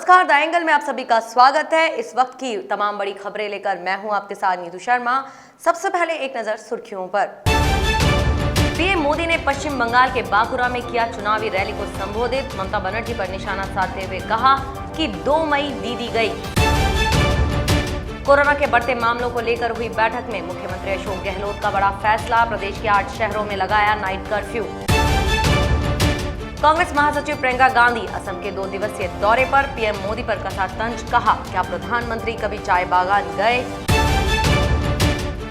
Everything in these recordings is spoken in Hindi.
नमस्कार, द एंगल में आप सभी का स्वागत है। इस वक्त की तमाम बड़ी खबरें लेकर मैं हूं आपके साथ नीतू शर्मा। सबसे पहले एक नजर सुर्खियों पर। पीएम मोदी ने पश्चिम बंगाल के बांकुरा में किया चुनावी रैली को संबोधित। ममता बनर्जी पर निशाना साधते हुए कहा कि 2 मई दी गई। कोरोना के बढ़ते मामलों को लेकर हुई बैठक में मुख्यमंत्री अशोक गहलोत का बड़ा फैसला। प्रदेश के 8 शहरों में लगाया नाइट कर्फ्यू। कांग्रेस महासचिव प्रियंका गांधी असम के 2 दिवसीय दौरे पर। पीएम मोदी पर कसा तंज, कहा क्या प्रधानमंत्री कभी चाय बागान गए।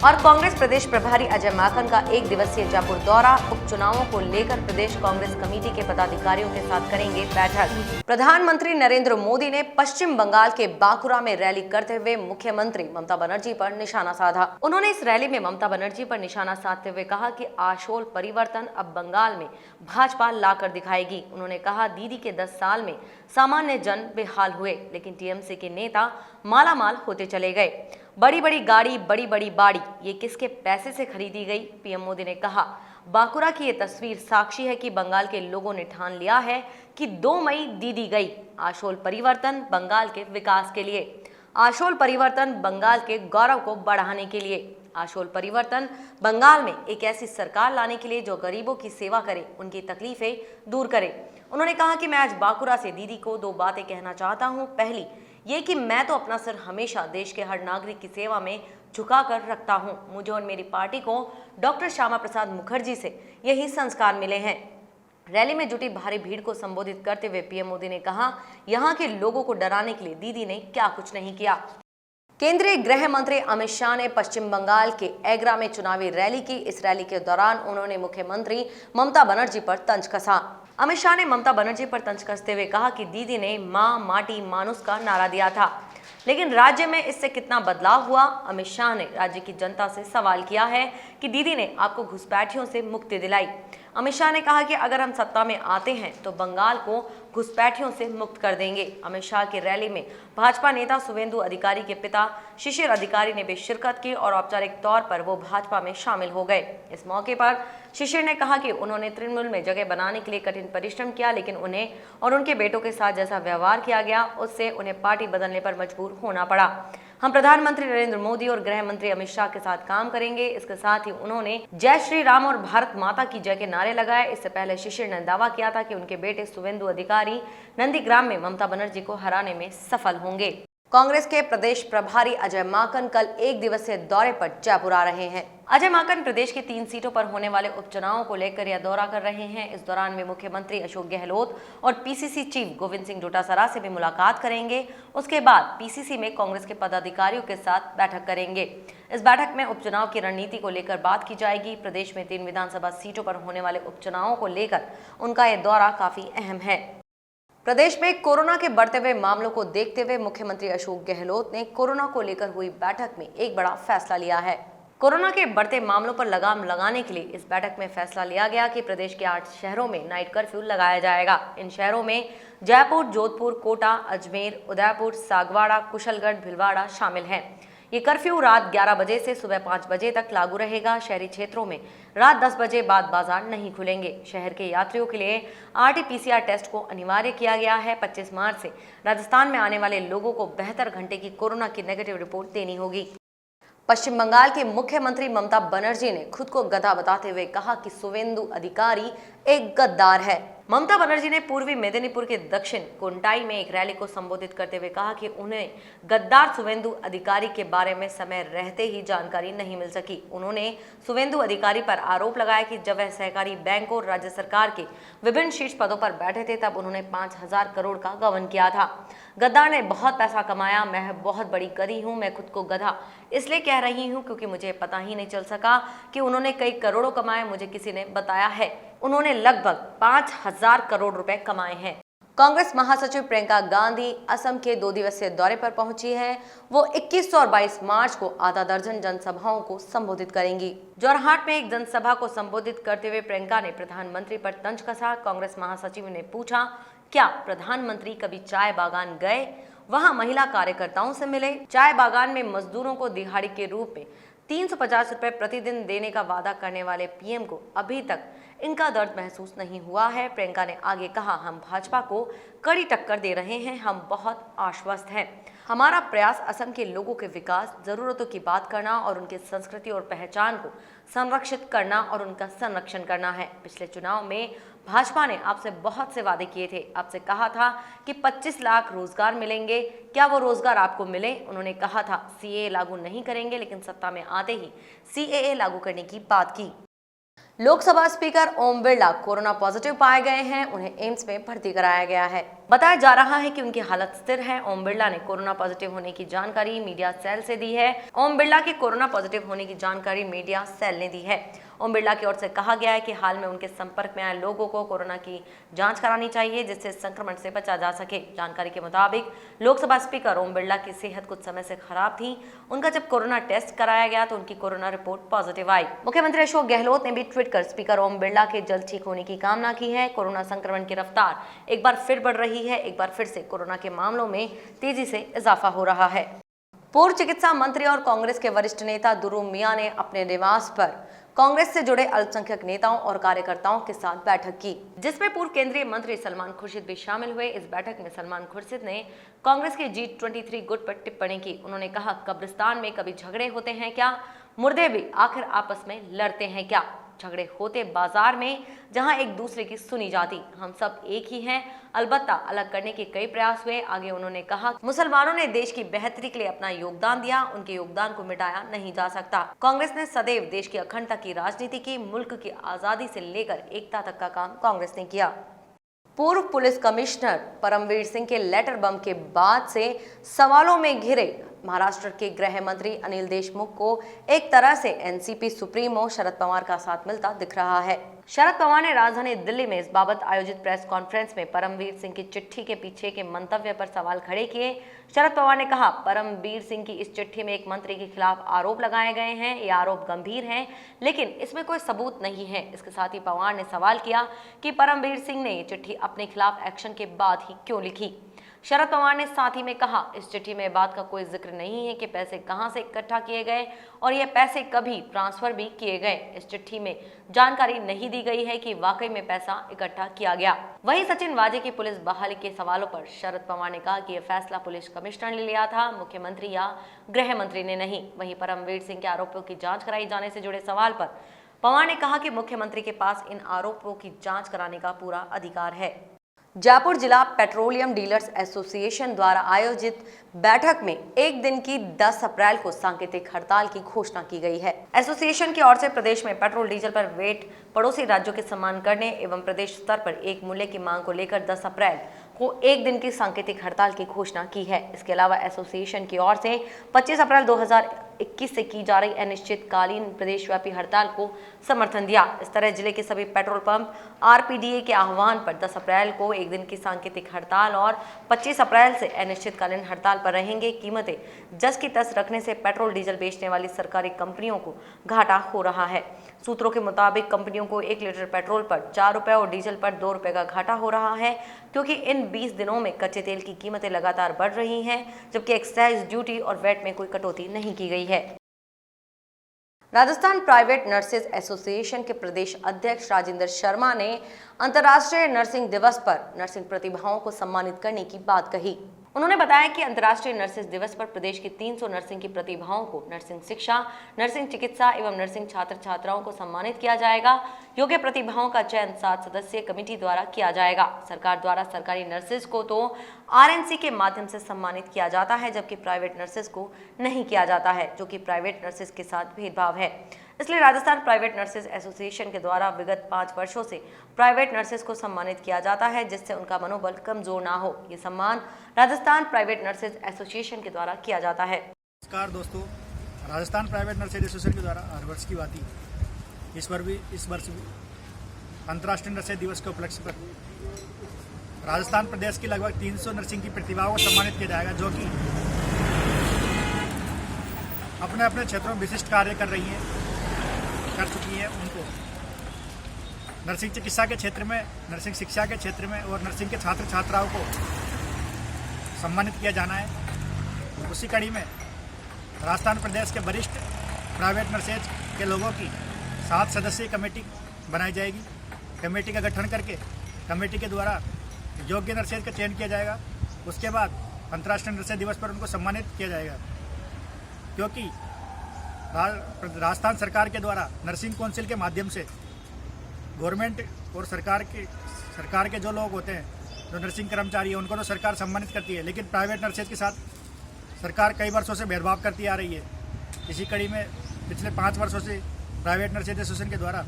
और कांग्रेस प्रदेश प्रभारी अजय माकन का 1 दिवसीय जयपुर दौरा। उपचुनावों को लेकर प्रदेश कांग्रेस कमेटी के पदाधिकारियों के साथ करेंगे बैठक। प्रधानमंत्री नरेंद्र मोदी ने पश्चिम बंगाल के बांकुरा में रैली करते हुए मुख्यमंत्री ममता बनर्जी पर निशाना साधा। उन्होंने इस रैली में ममता बनर्जी पर निशाना साधते हुए कहा कि आशोल परिवर्तन अब बंगाल में भाजपा लाकर दिखाएगी। उन्होंने कहा दीदी के 10 साल में सामान्य जन बेहाल हुए, लेकिन टीएमसी के नेता मालामाल होते चले गए। बड़ी बड़ी गाड़ी, बड़ी बड़ी बाड़ी, ये किसके पैसे से खरीदी गई। पीएम मोदी ने कहा बांकुरा की ये तस्वीर साक्षी है कि बंगाल के लोगों ने ठान लिया है कि 2 मई दी गई। आशोल परिवर्तन बंगाल के विकास के लिए, आशोल परिवर्तन बंगाल के गौरव को बढ़ाने के लिए, आशोल परिवर्तन बंगाल में एक ऐसी सरकार लाने के लिए जो गरीबों की सेवा करे, उनकी तकलीफें दूर करे। उन्होंने कहा कि मैं आज बांकुरा से दीदी को 2 बातें कहना चाहता हूँ। पहली ये कि मैं तो अपना सिर हमेशा देश के हर नागरिक की सेवा में झुका कर रखता हूँ। मुझे और मेरी पार्टी को डॉक्टर श्यामा प्रसाद मुखर्जी से यही संस्कार मिले हैं। रैली में जुटी भारी भीड़ को संबोधित करते हुए पीएम मोदी ने कहा यहाँ के लोगों को डराने के लिए दीदी ने क्या कुछ नहीं किया। केंद्रीय गृह मंत्री अमित शाह ने पश्चिम बंगाल के एग्रा में चुनावी रैली की। इस रैली के दौरान उन्होंने मुख्यमंत्री ममता बनर्जी पर तंज कसा। अमित शाह ने ममता बनर्जी पर तंज कसते हुए कहा कि दीदी ने मां माटी मानुस का नारा दिया था, लेकिन राज्य में इससे कितना बदलाव हुआ। अमित शाह ने राज्य की जनता से सवाल किया है कि दीदी ने आपको घुसपैठियों से मुक्ति दिलाई। अमित शाह ने कहा कि अगर हम सत्ता में आते हैं तो बंगाल को घुसपैठियों से मुक्त कर देंगे। अमित शाह की रैली में भाजपा नेता शुवेंदु अधिकारी के पिता शिशिर अधिकारी ने भी शिरकत की और औपचारिक तौर पर वो भाजपा में शामिल हो गए। इस मौके पर शिशिर ने कहा कि उन्होंने तृणमूल में जगह बनाने के लिए कठिन परिश्रम किया, लेकिन उन्हें और उनके बेटों के साथ जैसा व्यवहार किया गया उससे उन्हें पार्टी बदलने पर मजबूर होना पड़ा। हम प्रधानमंत्री नरेंद्र मोदी और गृह मंत्री अमित शाह के साथ काम करेंगे। इसके साथ ही उन्होंने जय श्री राम और भारत माता की जय के नारे लगाए। इससे पहले शिशिर ने दावा किया था कि उनके बेटे शुवेंदु अधिकारी नंदीग्राम में ममता बनर्जी को हराने में सफल होंगे। कांग्रेस के प्रदेश प्रभारी अजय माकन कल 1 दिवसीय दौरे पर जयपुर आ रहे हैं। अजय माकन प्रदेश की 3 सीटों पर होने वाले उपचुनावों को लेकर यह दौरा कर रहे हैं। इस दौरान वे मुख्यमंत्री अशोक गहलोत और पीसीसी चीफ गोविंद सिंह डोटासरा से भी मुलाकात करेंगे। उसके बाद पीसीसी में कांग्रेस के पदाधिकारियों के साथ बैठक करेंगे। इस बैठक में उपचुनाव की रणनीति को लेकर बात की जाएगी। प्रदेश में 3 विधानसभा सीटों पर होने वाले उपचुनावों को लेकर उनका यह दौरा काफी अहम है। प्रदेश में कोरोना के बढ़ते हुए मामलों को देखते हुए मुख्यमंत्री अशोक गहलोत ने कोरोना को लेकर हुई बैठक में एक बड़ा फैसला लिया है। कोरोना के बढ़ते मामलों पर लगाम लगाने के लिए इस बैठक में फैसला लिया गया कि प्रदेश के 8 शहरों में नाइट कर्फ्यू लगाया जाएगा। इन शहरों में जयपुर, जोधपुर, कोटा, अजमेर, उदयपुर, सागवाड़ा, कुशलगढ़, भीलवाड़ा शामिल हैं। ये कर्फ्यू रात 11 बजे से सुबह 5 बजे तक लागू रहेगा। शहरी क्षेत्रों में रात 10 बजे बाद बाजार नहीं खुलेंगे। शहर के यात्रियों के लिए RT-PCR टेस्ट को अनिवार्य किया गया है। 25 मार्च से राजस्थान में आने वाले लोगों को 72 घंटे की कोरोना की नेगेटिव रिपोर्ट देनी होगी। पश्चिम बंगाल की मुख्यमंत्री ममता बनर्जी ने खुद को गधा बताते हुए कहा कि शुवेंदु अधिकारी एक गद्दार है। ममता बनर्जी ने पूर्वी मेदिनीपुर के दक्षिण कोंटाई में एक रैली को संबोधित करते हुए कहा कि उन्हें गद्दार शुवेंदु अधिकारी के बारे में समय रहते ही जानकारी नहीं मिल सकी। उन्होंने शुवेंदु अधिकारी पर आरोप लगाया कि जब वह सहकारी बैंक और राज्य सरकार के विभिन्न शीर्ष पदों पर बैठे थे तब उन्होंने 5,000 करोड़ का गबन किया था। गद्दार ने बहुत पैसा कमाया, मैं बहुत बड़ी गधी हूँ। मैं खुद को गधा इसलिए कह रही हूँ क्योंकि मुझे पता ही नहीं चल सका कि उन्होंने कई करोड़ों कमाए। मुझे किसी ने बताया है उन्होंने लगभग 5,000 करोड़ रुपए कमाए हैं। कांग्रेस महासचिव प्रियंका गांधी असम के 2 दिवसीय दौरे पर पहुंची हैं। वो 21 और 22 मार्च को आधा दर्जन जनसभाओं को संबोधित करेंगी। जोरहाट में एक जनसभा को संबोधित करते हुए प्रियंका ने प्रधानमंत्री पर तंज कसा। कांग्रेस महासचिव ने पूछा क्या प्रधानमंत्री कभी चाय बागान गए, वहां महिला कार्यकर्ताओं से मिले, चाय बागान में मजदूरों को दिहाड़ी के रूप में 350 रुपए प्रतिदिन देने का वादा करने वाले पीएम को अभी तक इनका दर्द महसूस नहीं हुआ है। प्रियंका ने आगे कहा, हम भाजपा को कड़ी टक्कर दे रहे हैं, हम बहुत आश्वस्त हैं। हमारा प्रयास असम के लोगों के विकास, जरूरतों की बात करना और उनकी संस्कृति और पहचान को संरक्षित करना और उनका संरक्षण करना है। पिछले चुनाव में भाजपा ने आपसे बहुत से वादे किए थे, आपसे कहा था कि 25 लाख रोजगार मिलेंगे। क्या वो रोजगार आपको मिले? उन्होंने कहा था सीएए लागू नहीं करेंगे, लेकिन सत्ता में आते ही सीएए लागू करने की बात की। Lok Sabha speaker Om Birla corona positive पाए गए हैं, उन्हें एम्स में भर्ती कराया गया है। बताया जा रहा है कि उनकी हालत स्थिर है। ओम बिरला ने कोरोना पॉजिटिव होने की जानकारी मीडिया सेल से दी है। ओम बिरला के कोरोना पॉजिटिव होने की जानकारी मीडिया सेल ने दी है। ओम बिरला की ओर से कहा गया है कि हाल में उनके संपर्क में आए लोगों को कोरोना की जांच करानी चाहिए, जिससे संक्रमण से बचा जा सके। जानकारी के मुताबिक लोकसभा स्पीकर ओम बिरला की सेहत कुछ समय से खराब थी। उनका जब कोरोना टेस्ट कराया गया तो उनकी कोरोना रिपोर्ट पॉजिटिव आई। मुख्यमंत्री अशोक गहलोत ने भी ट्वीट कर स्पीकर ओम बिरला के जल्द ठीक होने की कामना की है। कोरोना संक्रमण की रफ्तार एक बार फिर बढ़ रही है। एक बार फिर से कोरोना के मामलों में तेजी से इजाफा हो रहा है। पूर्व चिकित्सा मंत्री और कांग्रेस के वरिष्ठ नेता दुर्रू मियां ने अपने निवास पर कांग्रेस से जुड़े अल्पसंख्यक नेताओं और कार्यकर्ताओं के साथ बैठक की, जिसमें पूर्व केंद्रीय मंत्री सलमान खुर्शीद भी शामिल हुए। इस बैठक में सलमान खुर्शीद ने कांग्रेस के G23 गुट पर टिप्पणी की। उन्होंने कहा, कब्रिस्तान में कभी झगड़े होते हैं क्या? मुर्दे भी आखिर आपस में लड़ते हैं क्या? झगड़े होते बाजार में, जहां एक दूसरे की सुनी जाती। हम सब एक ही हैं, अलबत्ता अलग करने के कई प्रयास हुए। आगे उन्होंने कहा, मुसलमानों ने देश की बेहतरी के लिए अपना योगदान दिया, उनके योगदान को मिटाया नहीं जा सकता। कांग्रेस ने सदैव देश की अखंडता की राजनीति की, मुल्क की आजादी से लेकर एकता तक का काम कांग्रेस ने किया। पूर्व पुलिस कमिश्नर परमवीर सिंह के लेटर बम के बाद से सवालों में घिरे महाराष्ट्र के गृह मंत्री अनिल देशमुख को एक तरह से एनसीपी सुप्रीमो शरद पवार का साथ मिलता दिख रहा है। शरद पवार ने राजधानी दिल्ली में इस बाबत आयोजित प्रेस कॉन्फ्रेंस में परमवीर सिंह की चिट्ठी के पीछे के मंतव्य पर सवाल खड़े किए। शरद पवार ने कहा, परमवीर सिंह की इस चिट्ठी में एक मंत्री के खिलाफ आरोप लगाए गए हैं। ये आरोप गंभीर हैं, लेकिन इसमें कोई सबूत नहीं है। इसके साथ ही पवार ने सवाल किया कि परमवीर सिंह ने ये चिट्ठी अपने खिलाफ एक्शन के बाद ही क्यों लिखी। शरद पवार ने साथ ही में कहा, इस चिट्ठी में बात का कोई जिक्र नहीं है कि पैसे कहां से इकट्ठा किए गए और ये पैसे कभी ट्रांसफर भी किए गए। इस चिट्ठी में जानकारी नहीं दी गई है कि वाकई में पैसा इकट्ठा किया गया। वहीं सचिन वाजे की पुलिस बहाली के सवालों पर शरद पवार ने कहा कि यह फैसला पुलिस कमिश्नर ने लिया था, मुख्यमंत्री या गृह मंत्री ने नहीं। वहीं परमवीर सिंह के आरोपों की जांच कराई जाने से जुड़े सवाल पर पवार ने कहा कि मुख्यमंत्री के पास इन आरोपों की जांच कराने का पूरा अधिकार है। जयपुर जिला पेट्रोलियम डीलर्स एसोसिएशन द्वारा आयोजित बैठक में एक दिन की 10 अप्रैल को सांकेतिक हड़ताल की घोषणा की गई है। एसोसिएशन की ओर से प्रदेश में पेट्रोल डीजल पर वेट पड़ोसी राज्यों के सम्मान करने एवं प्रदेश स्तर पर एक मूल्य की मांग को लेकर 10 अप्रैल को एक दिन की सांकेतिक हड़ताल की घोषणा की है। इसके अलावा एसोसिएशन की ओर से 25 अप्रैल 2021 से की जा रही अनिश्चितकालीन प्रदेशव्यापी हड़ताल को समर्थन दिया। इस तरह जिले के सभी पेट्रोल पंप आरपीडीए के आह्वान पर 10 अप्रैल को एक दिन की सांकेतिक हड़ताल और 25 अप्रैल से अनिश्चितकालीन हड़ताल पर रहेंगे। कीमतें जस की तस रखने से पेट्रोल डीजल बेचने वाली सरकारी कंपनियों को घाटा हो रहा है। सूत्रों के मुताबिक कंपनियों को 1 लीटर पेट्रोल पर 4 रुपए और डीजल पर 2 रुपए का घाटा हो रहा है, क्योंकि इन 20 दिनों में कच्चे तेल की कीमतें लगातार बढ़ रही हैं, जबकि एक्साइज ड्यूटी और वैट में कोई कटौती नहीं की गई है। राजस्थान प्राइवेट नर्सेज एसोसिएशन के प्रदेश अध्यक्ष राजेंद्र शर्मा ने अंतर्राष्ट्रीय नर्सिंग दिवस पर नर्सिंग प्रतिभाओं को सम्मानित करने की बात कही। उन्होंने बताया कि अंतर्राष्ट्रीय नर्सेज दिवस पर प्रदेश की 300 नर्सिंग की प्रतिभाओं को नर्सिंग शिक्षा, नर्सिंग चिकित्सा एवं नर्सिंग छात्र छात्राओं को सम्मानित किया जाएगा। योग्य प्रतिभाओं का चयन 7 सदस्यीय कमेटी द्वारा किया जाएगा। सरकार द्वारा सरकारी नर्सेज को तो आरएनसी के माध्यम से सम्मानित किया जाता है, जबकि प्राइवेट नर्सेज को नहीं किया जाता है, जो कि प्राइवेट नर्सेज के साथ भेदभाव है। इसलिए राजस्थान प्राइवेट नर्सेज एसोसिएशन के द्वारा विगत 5 वर्षों से प्राइवेट नर्सेज को सम्मानित किया जाता है, जिससे उनका मनोबल कमजोर ना हो। ये सम्मान राजस्थान प्राइवेट नर्सेज एसोसिएशन के द्वारा किया जाता है। नमस्कार दोस्तों, राजस्थान प्राइवेट नर्सेज एसोसिएशन के द्वारा हर वर्ष की बात ही इस वर्ष भी अंतर्राष्ट्रीय नर्सेज दिवस के उपलक्ष्य पर राजस्थान प्रदेश की लगभग 300 नर्सिंग की प्रतिभाओं को सम्मानित किया जाएगा, जो कि अपने अपने क्षेत्रों में विशिष्ट कार्य कर चुकी है। उनको नर्सिंग चिकित्सा के क्षेत्र में, नर्सिंग शिक्षा के क्षेत्र में और नर्सिंग के छात्र छात्राओं को सम्मानित किया जाना है। उसी कड़ी में राजस्थान प्रदेश के वरिष्ठ प्राइवेट नर्सेज के लोगों की 7 सदस्यीय कमेटी बनाई जाएगी। कमेटी का गठन करके कमेटी के द्वारा योग्य नर्सेज का चयन किया जाएगा। उसके बाद अंतर्राष्ट्रीय नर्सेज दिवस पर उनको सम्मानित किया जाएगा, क्योंकि राजस्थान सरकार के द्वारा नर्सिंग काउंसिल के माध्यम से गवर्नमेंट और सरकार के जो लोग होते हैं, जो नर्सिंग कर्मचारी हैं, उनको तो सरकार सम्मानित करती है, लेकिन प्राइवेट नर्सेज के साथ सरकार कई वर्षों से भेदभाव करती आ रही है। इसी कड़ी में पिछले 5 वर्षों से प्राइवेट नर्सेज एसोसिएशन के द्वारा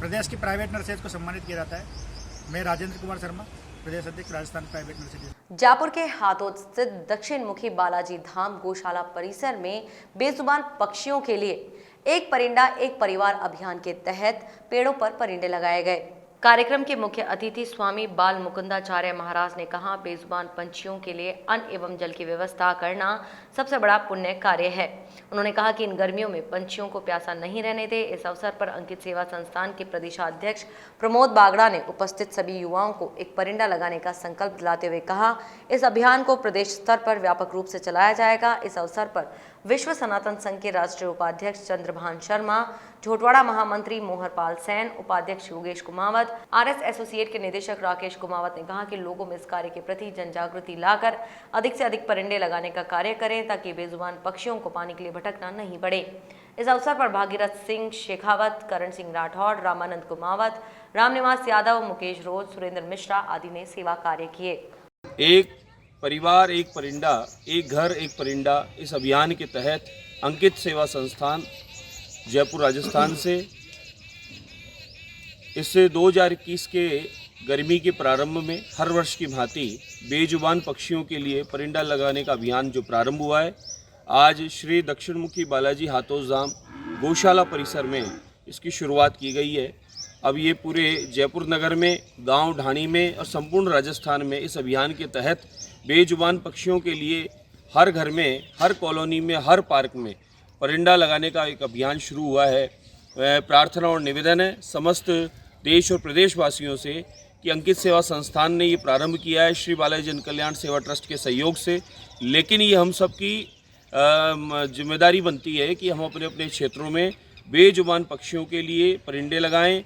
प्रदेश की प्राइवेट नर्सेज को सम्मानित किया जाता है। मैं राजेंद्र कुमार शर्मा, प्रदेश अध्यक्ष राजस्थान प्राइवेट नर्सेज। जयपुर के हाथोद स्थित दक्षिण मुखी बालाजी धाम गौशाला परिसर में बेजुबान पक्षियों के लिए एक परिंदा एक परिवार अभियान के तहत पेड़ों पर परिंदे लगाए गए। कार्यक्रम के मुख्य अतिथि स्वामी बाल मुकुंदाचार्य महाराज ने कहा, बेजुबान पंछियों के लिए अन्न एवं जल की व्यवस्था करना सबसे बड़ा पुण्य कार्य है। उन्होंने कहा कि इन गर्मियों में पंछियों को प्यासा नहीं रहने दे। इस अवसर पर अंकित सेवा संस्थान के प्रदेशाध्यक्ष प्रमोद बागड़ा ने उपस्थित सभी युवाओं को एक परिंदा लगाने का संकल्प दिलाते हुए कहा, इस अभियान को प्रदेश स्तर पर व्यापक रूप से चलाया जाएगा। इस अवसर पर विश्व सनातन संघ के राष्ट्रीय उपाध्यक्ष चंद्रभान शर्मा, झोटवाड़ा महामंत्री मोहरपाल सेन, उपाध्यक्ष योगेश कुमावत, आरएस एसोसिएट के निदेशक राकेश कुमावत ने कहा कि लोगों में इस कार्य के प्रति जन जागृति लाकर अधिक से अधिक परिंदे लगाने का कार्य करें, ताकि बेजुबान पक्षियों को पाने के लिए भटकना नहीं पड़े। इस अवसर पर भागीरथ सिंह शेखावत, करण सिंह राठौड़, रामानंद कुमावत, रामनिवास यादव, मुकेश रोज, सुरेंद्र मिश्रा आदि ने सेवा कार्य किए। एक परिवार एक परिंदा, एक घर एक परिंदा, इस अभियान के तहत अंकित सेवा संस्थान जयपुर राजस्थान से इससे 2021 के गर्मी के प्रारंभ में हर वर्ष की भांति बेजुबान पक्षियों के लिए परिंदा लगाने का अभियान जो प्रारंभ हुआ है, आज श्री दक्षिणमुखी बालाजी हाथोद धाम गौशाला परिसर में इसकी शुरुआत की गई है। अब ये पूरे जयपुर नगर में, गांव ढाणी में और संपूर्ण राजस्थान में इस अभियान के तहत बेजुबान पक्षियों के लिए हर घर में, हर कॉलोनी में, हर पार्क में परिंदा लगाने का एक अभियान शुरू हुआ है। प्रार्थना और निवेदन है समस्त देश और प्रदेशवासियों से कि अंकित सेवा संस्थान ने ये प्रारंभ किया है श्री बालाजी जन कल्याण सेवा ट्रस्ट के सहयोग से, लेकिन ये हम सब की जिम्मेदारी बनती है कि हम अपने अपने क्षेत्रों में बेजुबान पक्षियों के लिए परिंदे लगाएं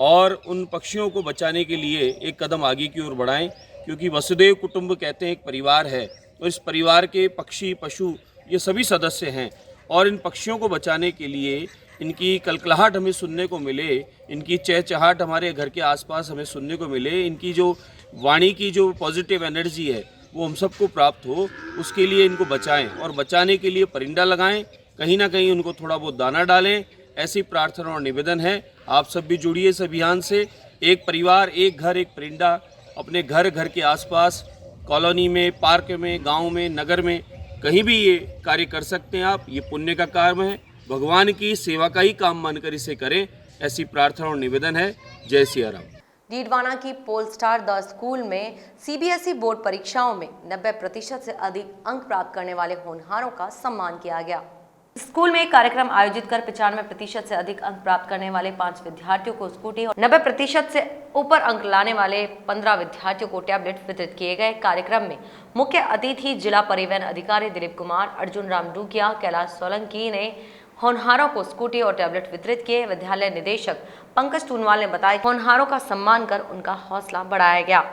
और उन पक्षियों को बचाने के लिए एक कदम आगे की ओर बढ़ाएं, क्योंकि वसुदेव कुटुंब कहते हैं एक परिवार है और इस परिवार के पक्षी पशु ये सभी सदस्य हैं और इन पक्षियों को बचाने के लिए इनकी कलकलाहट हमें सुनने को मिले, इनकी चहचहाट हमारे घर के आसपास हमें सुनने को मिले, इनकी जो वाणी की जो पॉजिटिव एनर्जी है वो हम सबको प्राप्त हो, उसके लिए इनको बचाएं और बचाने के लिए परिंदा लगाएं, कहीं ना कहीं उनको थोड़ा बहुत दाना डालें, ऐसी प्रार्थना और निवेदन है। आप सब भी जुड़िए इस अभियान से। एक परिवार एक घर एक परिंदा, अपने घर के आसपास, कॉलोनी में, पार्क में, गांव में, नगर में कहीं भी ये कार्य कर सकते हैं आप। ये पुण्य का काम है, भगवान की सेवा का ही काम मानकर इसे करें, ऐसी प्रार्थना और निवेदन है। जय सिया राम। डीडवाना की पोलस्टार द स्कूल में सीबीएसई बोर्ड परीक्षाओं में 90% से अधिक अंक प्राप्त करने वाले होनहारों का सम्मान किया गया। स्कूल में एक कार्यक्रम आयोजित कर 95% से अधिक अंक प्राप्त करने वाले 5 विद्यार्थियों को स्कूटी और 90% से ऊपर अंक लाने वाले 15 विद्यार्थियों को टैबलेट वितरित किए गए। कार्यक्रम में मुख्य अतिथि जिला परिवहन अधिकारी दिलीप कुमार, अर्जुन राम डूकिया, कैलाश सोलंकी ने होनहारों को स्कूटी और टैबलेट वितरित किए। विद्यालय निदेशक पंकज टूनवाल ने बताया, होनहारों का सम्मान कर उनका हौसला बढ़ाया गया।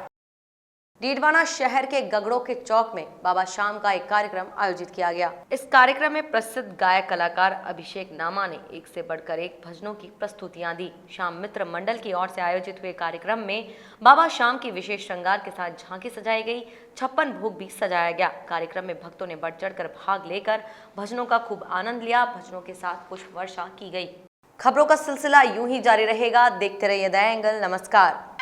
डीडवाना शहर के गगड़ों के चौक में बाबा शाम का एक कार्यक्रम आयोजित किया गया। इस कार्यक्रम में प्रसिद्ध गायक कलाकार अभिषेक नामा ने एक से बढ़कर एक भजनों की प्रस्तुतियां दी। शाम मित्र मंडल की ओर से आयोजित हुए कार्यक्रम में बाबा शाम की विशेष श्रृंगार के साथ झांकी सजाई गई, 56 भोग भी सजाया गया। कार्यक्रम में भक्तों ने बढ़ चढ़कर भाग लेकर भजनों का खूब आनंद लिया। भजनों के साथ पुष्प वर्षा की गई। खबरों का सिलसिला यूं ही जारी रहेगा। देखते रहिए द एंगल। नमस्कार।